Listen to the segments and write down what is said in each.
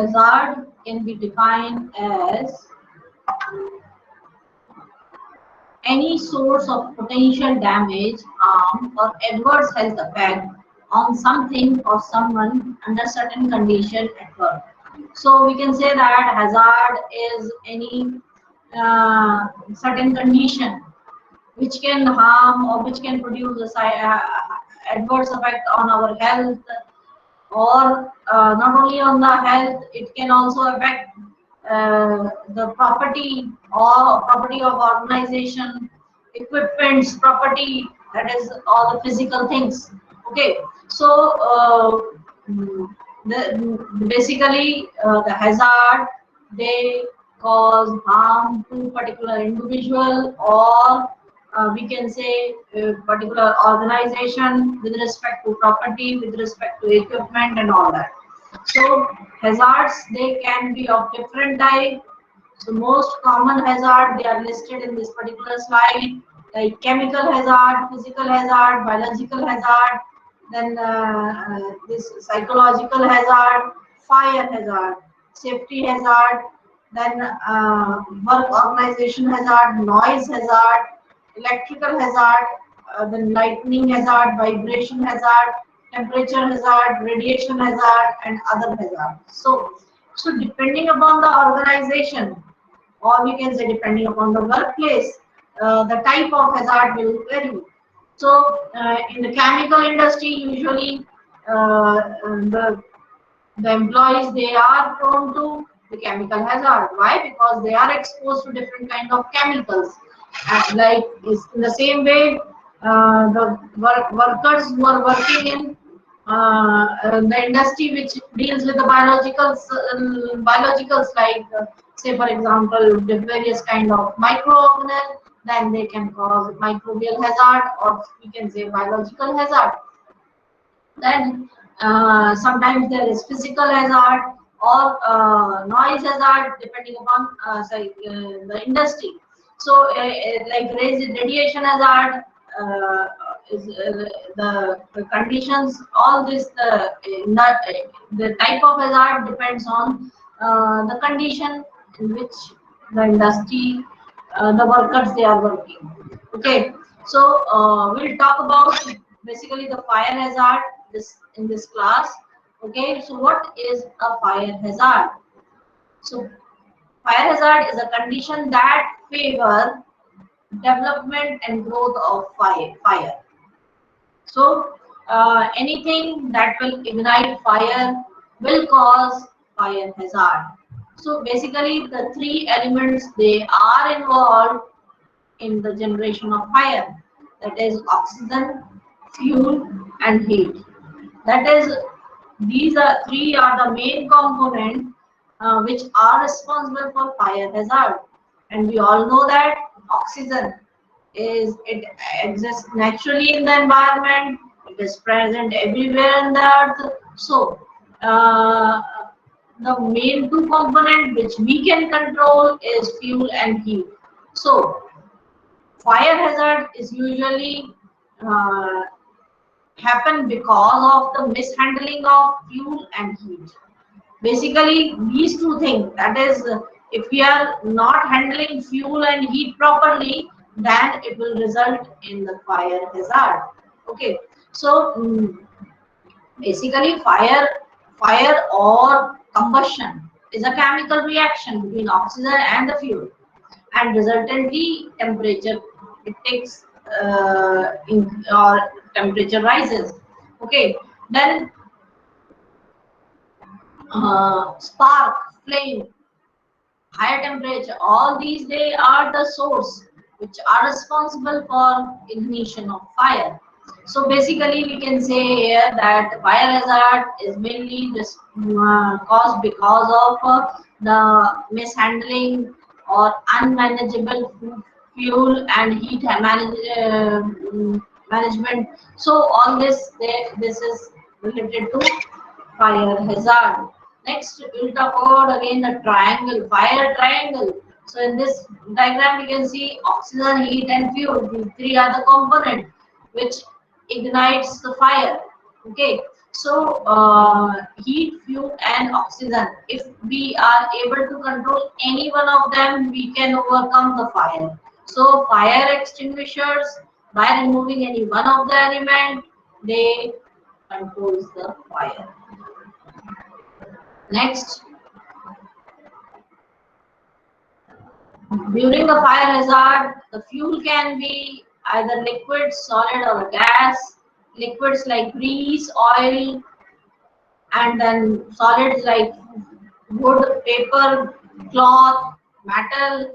hazard can be defined as any source of potential damage, harm, or adverse health effect on something or someone under certain condition at work. So we can say that hazard is any certain condition which can harm or which can produce a adverse effect on our health, or not only on the health, it can also affect the property or property of organization, equipments, property, that is all the physical things. Okay, so basically the hazard, they cause harm to particular individual, or we can say particular organization with respect to property, with respect to equipment and all that. So hazards, they can be of different type. So most common hazard, they are listed in this particular slide, like chemical hazard, physical hazard, biological hazard, then this psychological hazard, fire hazard, safety hazard, then work organization hazard, noise hazard, electrical hazard, then lightning hazard, vibration hazard, temperature hazard, radiation hazard, and other hazards. So depending upon the organization, or we can say depending upon the workplace, the type of hazard will vary. So in the chemical industry, usually the the employees, they are prone to the chemical hazard. Why? Because they are exposed to different kind of chemicals. And like in the same way, the workers who are working in the industry which deals with the biologicals, like say for example the various kind of microorganisms, then they can cause microbial hazard, or we can say biological hazard. Then sometimes there is physical hazard or noise hazard, depending upon the industry. So like radiation hazard is the conditions, all this, the type of hazard depends on the condition in which the industry, the workers, they are working. Okay, so we'll talk about basically the fire hazard this in this class. Okay, so what is a fire hazard? So fire hazard is a condition that favor development and growth of fire. So anything that will ignite fire will cause fire hazard. So basically the three elements, they are involved in the generation of fire, that is oxygen, fuel and heat. That is, these are three are the main components which are responsible for fire hazard. And we all know that oxygen it exists naturally in the environment, it is present everywhere in the earth. So uh, the main two components which we can control is fuel and heat. So fire hazard is usually uh, happen because of the mishandling of fuel and heat. Basically, these two things, that is, if we are not handling fuel and heat properly, then it will result in the fire hazard. Okay, so basically fire or combustion is a chemical reaction between oxygen and the fuel, and resultantly temperature, it takes or temperature rises. Okay, then spark, flame, higher temperature, all these, they are the source which are responsible for ignition of fire. So basically we can say here that fire hazard is mainly just caused because of the mishandling or unmanageable fuel and heat management. So all this, this is related to fire hazard. Next, we'll talk about again the triangle, fire triangle. So in this diagram, we can see oxygen, heat, and fuel. These three are the components which ignites the fire. Okay. So heat, fuel, and oxygen. If we are able to control any one of them, we can overcome the fire. So fire extinguishers, by removing any one of the element, they controls the fire. Next, during the fire hazard, the fuel can be either liquid, solid, or a gas. Liquids like grease, oil, and then solids like wood, paper, cloth, metal,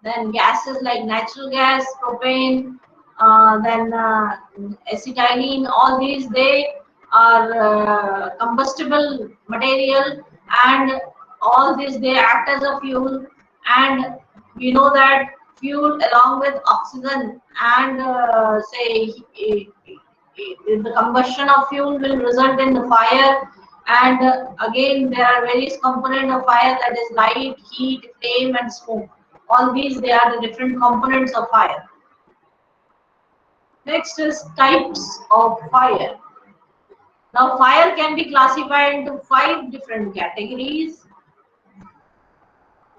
then gases like natural gas, propane, then acetylene, all these they are combustible material, and all these they act as a fuel. And we know that fuel along with oxygen and the combustion of fuel will result in the fire. And again, there are various components of fire, that is light, heat, flame, and smoke. All these, they are the different components of fire. Next is types of fire. Now fire can be classified into 5 different categories: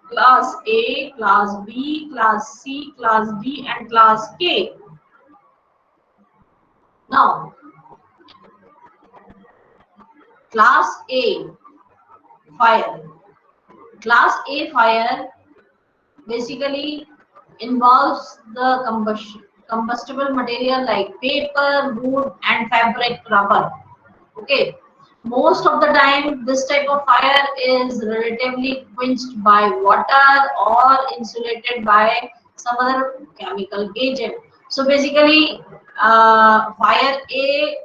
class A, class B, class C, class D, and class K. Now class A fire. Class A fire basically involves the combustible material like paper, wood, and fabric, rubber. Okay, most of the time this type of fire is relatively quenched by water or insulated by some other chemical agent. So basically, fire A,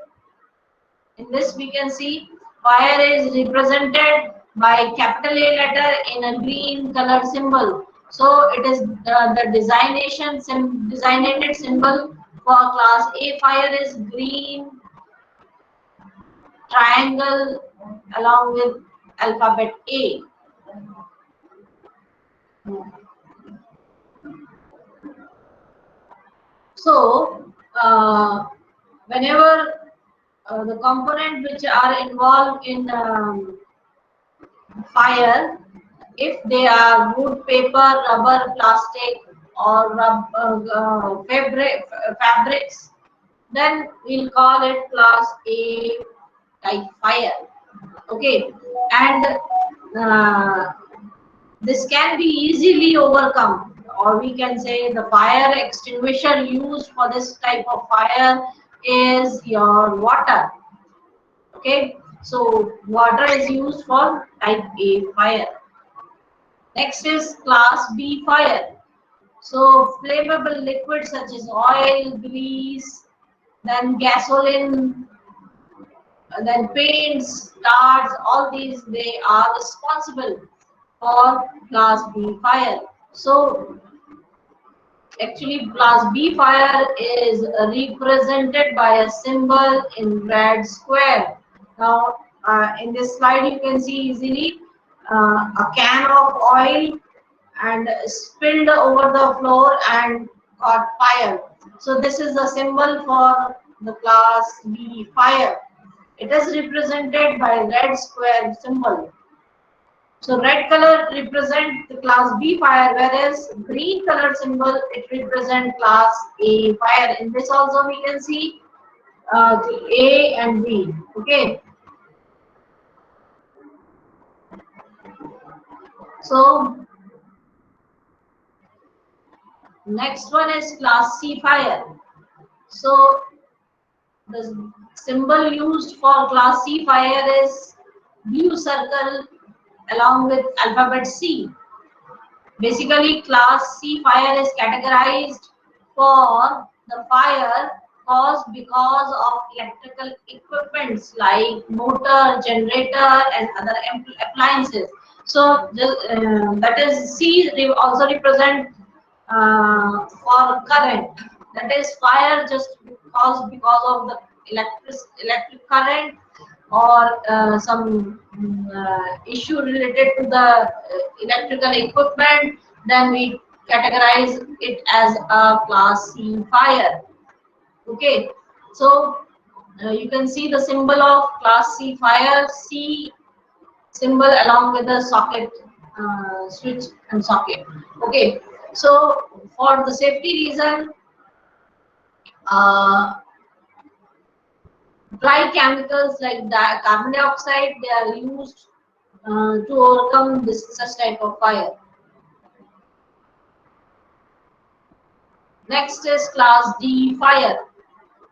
in this we can see fire is represented by capital A letter in a green color symbol. So it is the designated symbol for class A fire is green triangle along with alphabet A. So whenever the component which are involved in fire, if they are wood, paper, rubber, plastic, or fabrics, then we'll call it class A type fire. Okay, and uh, this can be easily overcome, or we can say the fire extinguisher used for this type of fire is your water. Okay, so water is used for type A fire. Next is class B fire. So flammable liquids such as oil, grease, then gasoline, then paints, tarts, all these they are responsible for class B fire. So actually class B fire is represented by a symbol in red square. Now in this slide you can see easily a can of oil and spilled over the floor and caught fire. So this is the symbol for the class B fire. It is represented by red square symbol. So red color represent the class B fire, whereas green color symbol it represent class A fire. In this also we can see A and B. Okay. So next one is class C fire. So the symbol used for class C fire is blue circle along with alphabet C. Basically, class C fire is categorized for the fire caused because of electrical equipments like motor, generator, and other appliances. So that is C also represent for current. That is fire just caused because of the electric current or some issue related to the electrical equipment, then we categorize it as a class C fire. Okay, so you can see the symbol of class C fire, C symbol along with the socket, switch and socket. Okay, so for the safety reason, uh, dry chemicals like carbon dioxide, they are used to overcome this such type of fire. Next is class D fire.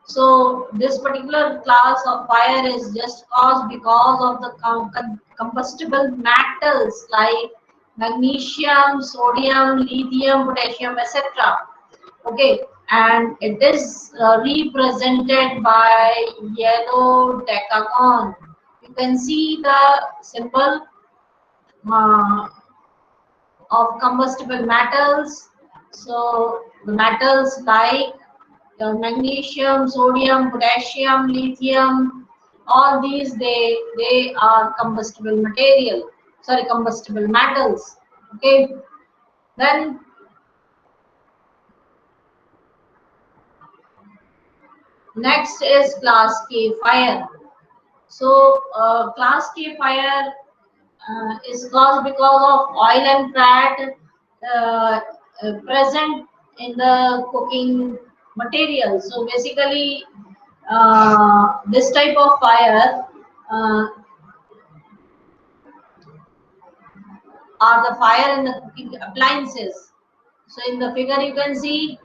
So this particular class of fire is just caused because of the combustible metals like magnesium, sodium, lithium, potassium, etc. Okay, and it is represented by yellow decagon. You can see the symbol uh, of combustible metals. So the metals like magnesium, sodium, potassium, lithium, all these they are combustible material. Sorry, combustible metals. Okay, then next is class K fire. So class K fire is caused because of oil and fat present in the cooking material. So basically, this type of fire uh, are the fire in the cooking appliances. So in the figure you can see,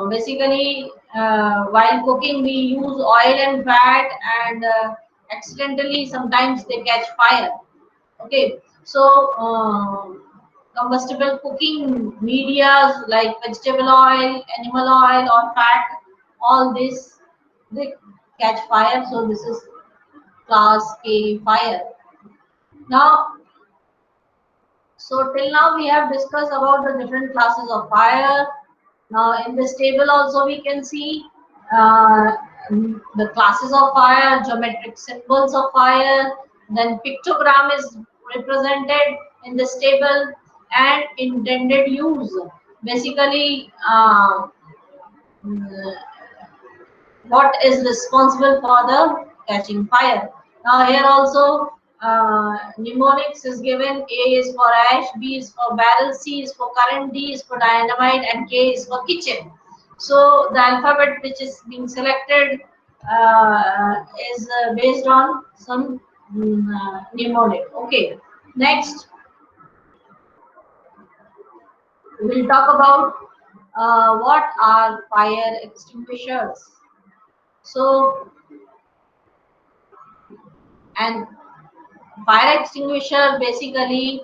basically while cooking we use oil and fat, and accidentally sometimes they catch fire. Okay, so combustible cooking medias like vegetable oil, animal oil, or fat, all this they catch fire. So this is class K fire. Now, so till now we have discussed about the different classes of fire. Now in this table also we can see uh, the classes of fire, geometric symbols of fire, then pictogram is represented in this table, and intended use. Basically, what is responsible for the catching fire. Now here also mnemonics is given. A is for ash, B is for barrel, C is for current, D is for dynamite, and K is for kitchen. So the alphabet which is being selected is based on some mnemonic. Okay, next we'll talk about what are fire extinguishers. So, and fire extinguisher basically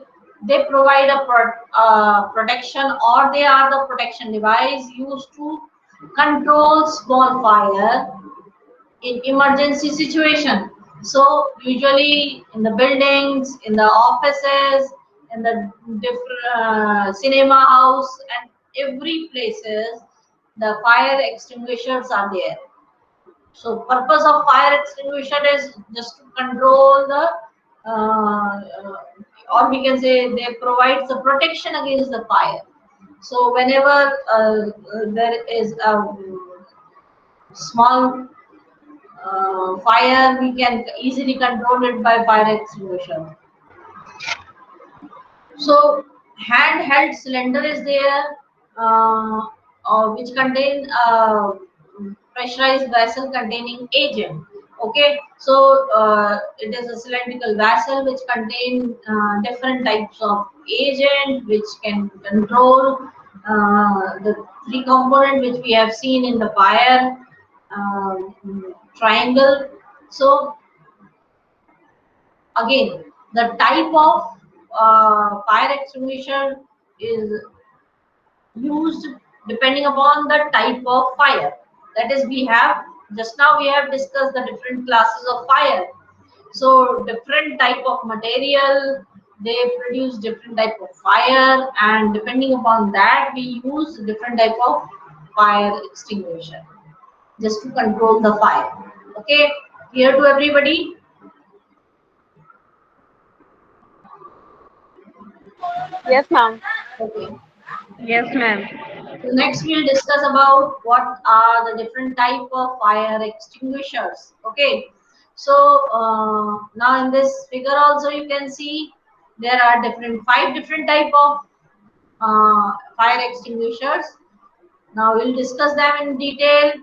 they provide a protection, or they are the protection device used to control small fire in emergency situation. So usually in the buildings, in the offices, in the different cinema house, and every places the fire extinguishers are there. So purpose of fire extinguisher is just to control the, or we can say they provide the protection against the fire. So whenever there is a small fire, we can easily control it by fire extinguisher. So handheld cylinder is there, uh, which contain pressurized vessel containing agent. Okay, so it is a cylindrical vessel which contain different types of agent which can control the three component which we have seen in the fire triangle. So again, the type of fire extinguisher is used depending upon the type of fire. That is, we have just now we have discussed the different classes of fire. So different type of material, they produce different type of fire, and depending upon that we use different type of fire extinguisher just to control the fire. Okay, clear to everybody? Yes, ma'am. Okay. Yes, ma'am. So next we'll discuss about what are the different type of fire extinguishers. Okay. So now in this figure also you can see there are five different type of fire extinguishers. Now we'll discuss them in detail.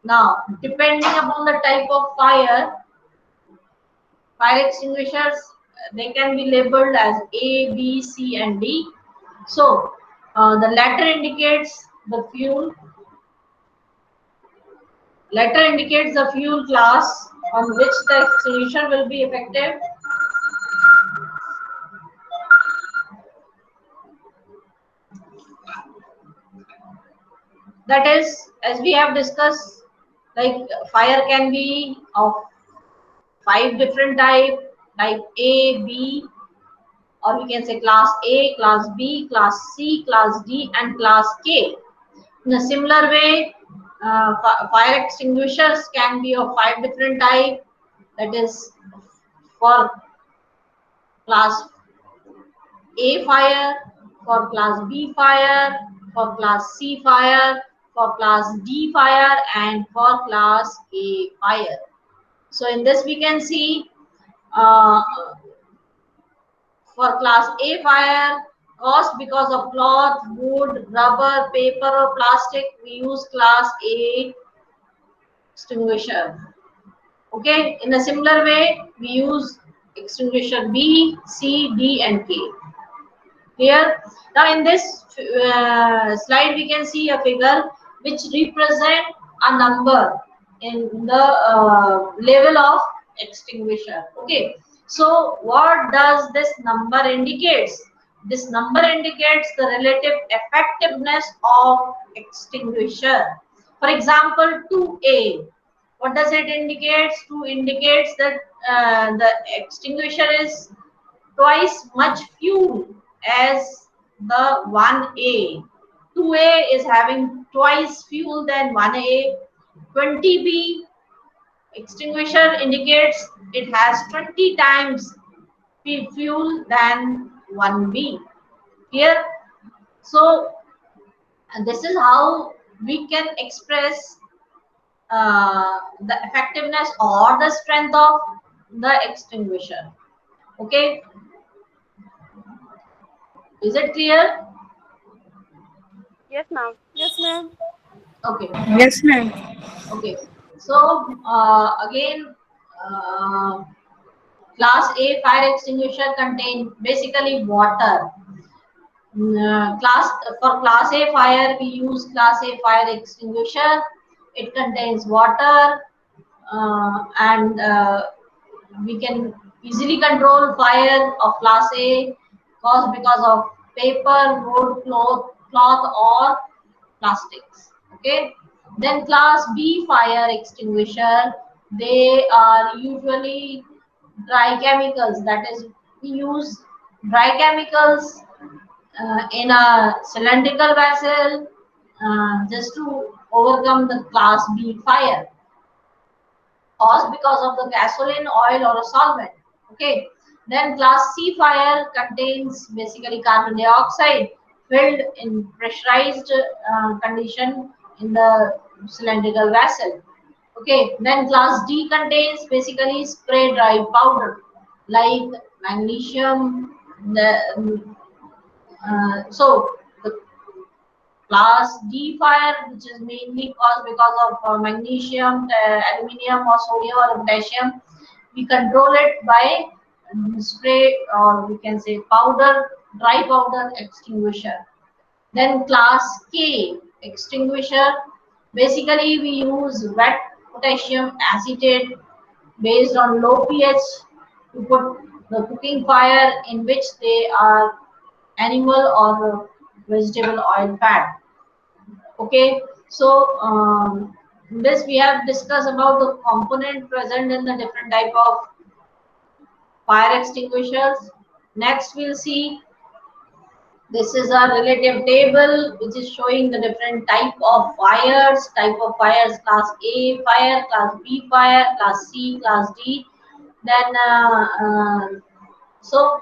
Now depending upon the type of fire extinguishers, they can be labeled as A, B, C, and D. So the letter indicates the fuel. Letter indicates the fuel class on which the extinguisher will be effective. That is, as we have discussed, like fire can be of five different type A, B, or we can say class A, class B, class C, class D, and class K. In a similar way, fire extinguishers can be of five different type. That is, for class A fire, for class B fire, for class C fire, for class D fire, and for class A fire. So in this we can see uh, for class A fire, caused because of cloth, wood, rubber, paper, or plastic, we use class A extinguisher. Okay, in a similar way, we use extinguisher B, C, D, and K. Here, now in this slide, we can see a figure which represent a number in the level of extinguisher. Okay, so what does this number indicates? This number indicates the relative effectiveness of extinguisher. For example, 2A. What does it indicate? 2 indicates that the extinguisher is twice much fuel as the 1A. 2A is having twice fuel than 1A. 20B extinguisher indicates it has 20 times fuel than 1B. Here, so this is how we can express the effectiveness or the strength of the extinguisher. Okay, is it clear? Yes, ma'am. Yes, ma'am. Okay. Yes, ma'am. Okay, so again, uh, class A fire extinguisher contain basically water. Class for class A fire, we use class A fire extinguisher. It contains water, and we can easily control fire of class A caused because of paper, wood, cloth or plastics. Okay. Then class B fire extinguisher, they are usually dry chemicals. That is, we use dry chemicals in a cylindrical vessel just to overcome the class B fire caused because of the gasoline, oil, or a solvent. Okay. Then class C fire contains basically carbon dioxide filled in pressurized condition in the cylindrical vessel. Okay. Then class D contains basically spray dry powder like magnesium. So the class D fire, which is mainly caused because of magnesium, aluminium, or sodium or potassium, we control it by spray or we can say dry powder extinguisher. Then class K extinguisher, basically we use wet potassium acetate based on low pH to put the cooking fire in which they are animal or vegetable oil fat. Okay, so this we have discussed about the component present in the different type of fire extinguishers. Next, we'll see this is a relative table which is showing the different type of fires. Type of fires: class A fire, class B fire, class C, class D. Then so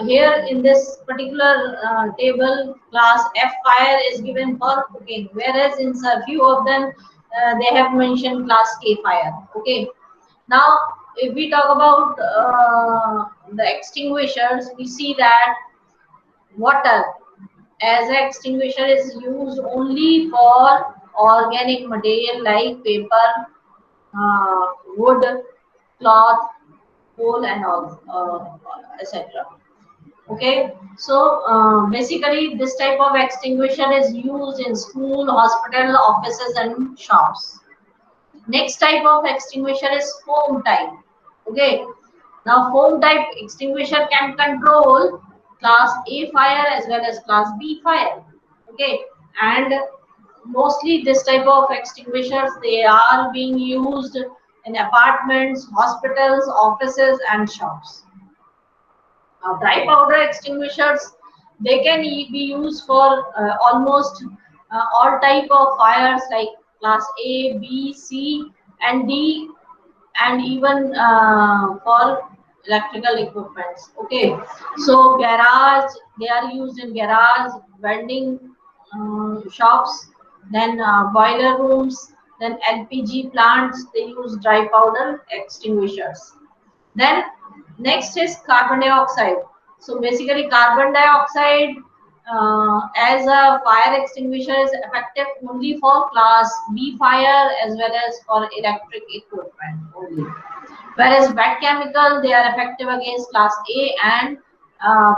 here in this particular table, class F fire is given for cooking, whereas in a few of them they have mentioned class K fire. Okay. Now, if we talk about the extinguishers, we see that water as an extinguisher is used only for organic material like paper, wood, cloth, coal, and all, etc. Okay, so basically this type of extinguisher is used in school, hospital, offices, and shops. Next type of extinguisher is foam type. Okay, now foam type extinguisher can control class A fire as well as class B fire. Okay, and mostly this type of extinguishers, they are being used in apartments, hospitals, offices, and shops. Dry powder extinguishers, they can be used for almost all type of fires like class A, B, C, and D, and even for electrical equipments. Okay, so garage, they are used in garage, welding shops, then boiler rooms, then LPG plants, they use dry powder extinguishers. Then next is carbon dioxide. So basically carbon dioxide as a fire extinguisher is effective only for class B fire as well as for electric equipment only. Whereas wet chemical, they are effective against class A and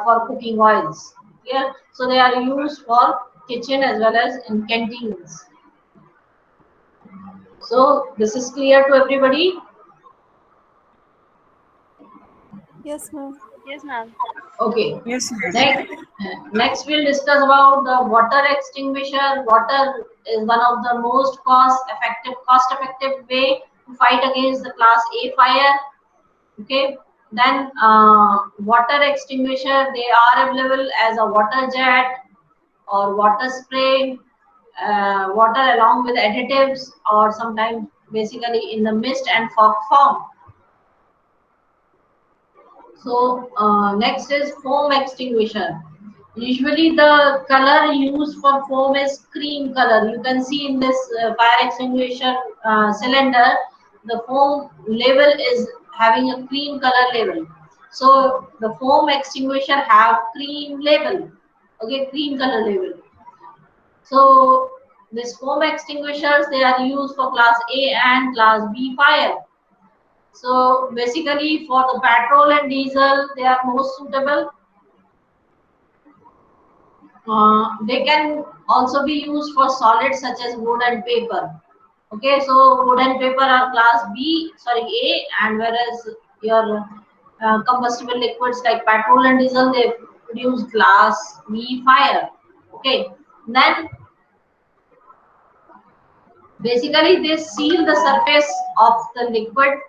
for cooking oils. Yeah, so they are used for kitchen as well as in canteens. So this is clear to everybody. Yes, ma'am. Yes, ma'am. Okay. Yes, ma'am. Next we'll discuss about the water extinguisher. Water is one of the most cost-effective way to fight against the class A fire. Okay. Then water extinguisher, they are available as a water jet or water spray, water along with additives, or sometimes basically in the mist and fog form. So next is foam extinguisher. Usually the color used for foam is cream color. You can see in this fire extinguisher cylinder, the foam label is having a cream color label. So the foam extinguisher have cream label. Okay, cream color label. So this foam extinguishers, they are used for class A and class B fire. So basically for the petrol and diesel, they are most suitable. They can also be used for solids such as wood and paper. Okay, so wood and paper are class B, sorry A, and whereas your combustible liquids like petrol and diesel, they produce class B fire. Okay, then basically they seal the surface of the liquid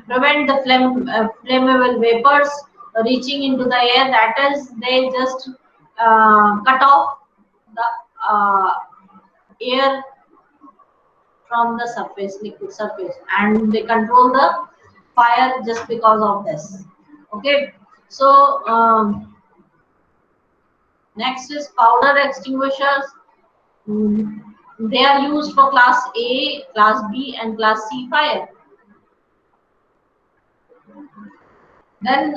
prevent the flammable vapors reaching into the air. That is, they just cut off the air from the surface, liquid surface, and they control the fire just because of this. Okay, so next is powder extinguishers. Mm, They are used for class A, class B, and class C fire. Then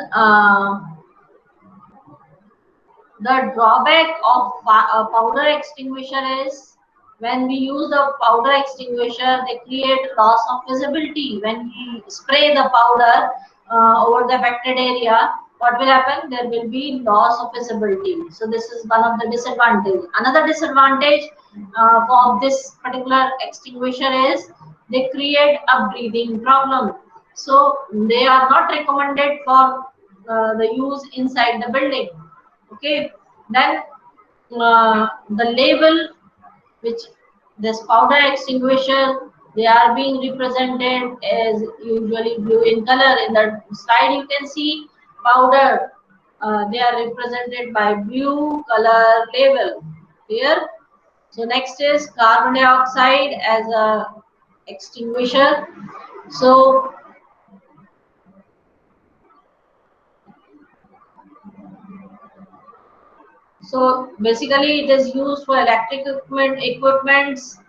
the drawback of a powder extinguisher is when we use the powder extinguisher, they create loss of visibility. When we spray the powder over the affected area, what will happen? There will be loss of visibility. So this is one of the disadvantage. Another disadvantage for this particular extinguisher is they create a breathing problem. So they are not recommended for the use inside the building. Okay, then the label which this powder extinguisher, they are being represented as usually blue in color. In the slide you can see powder, they are represented by blue color label here. So next is carbon dioxide as a extinguisher. So So basically, it is used for electric equipments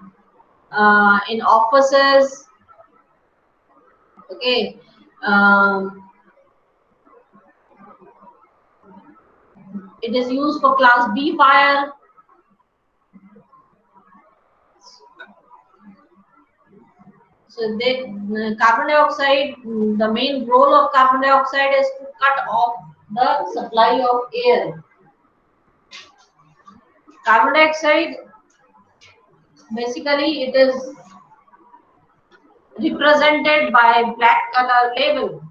in offices. Okay. It is used for class B fire. So carbon dioxide, the main role of carbon dioxide is to cut off the supply of air. Carbon dioxide, basically it is represented by black color label.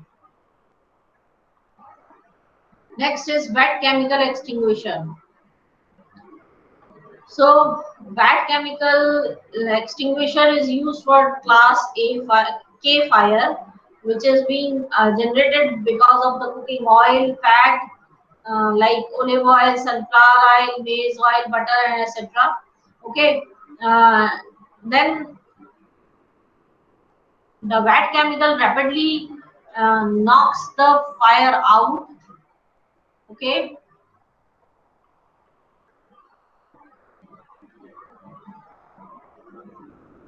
Next is wet chemical extinguisher. So wet chemical extinguisher is used for class K fire, which is being generated because of the cooking oil, fat, like olive oil, sunflower oil, maize oil, butter, and etc. Okay, then the wet chemical rapidly knocks the fire out. Okay,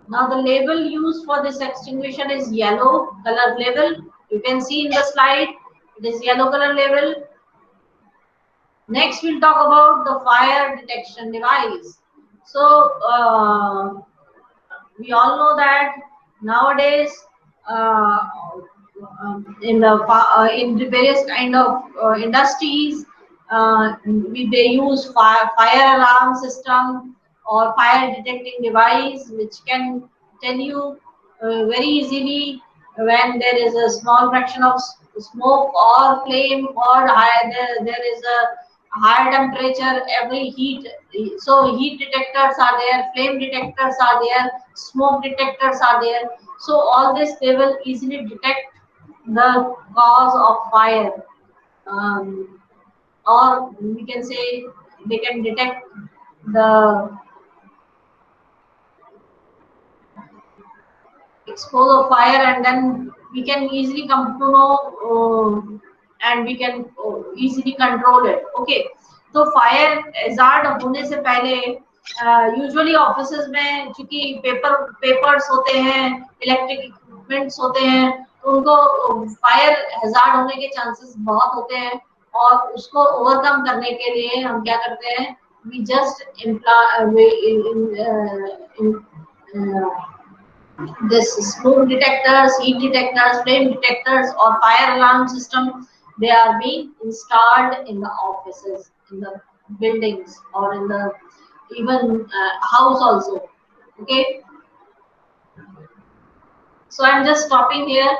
now the label used for this extinguisher is yellow color label. You can see in the slide, it is yellow color label. Next, we'll talk about the fire detection device. So, we all know that nowadays in the various kind of industries, they use fire alarm system or fire detecting device, which can tell you very easily when there is a small fraction of smoke or flame, or there is a higher temperature, every heat. So heat detectors are there, flame detectors are there, smoke detectors are there. So all this, they will easily detect the cause of fire, or we can say they can detect the expose of fire, and then we can easily come to know, and we can easily control it. Okay, तो fire hazard होने से पहले usually offices में चूंकि papers होते हैं, electric equipments होते हैं, तो उनको फायर hazard होने के चांसेस बहुत होते हैं, और उसको ओवरकम करने के लिए हम क्या करते हैं, we just this smoke detectors, heat detectors, flame detectors, or fire alarm system, they are being installed in the offices, in the buildings, or in the even house also. Okay. So I'm just stopping here.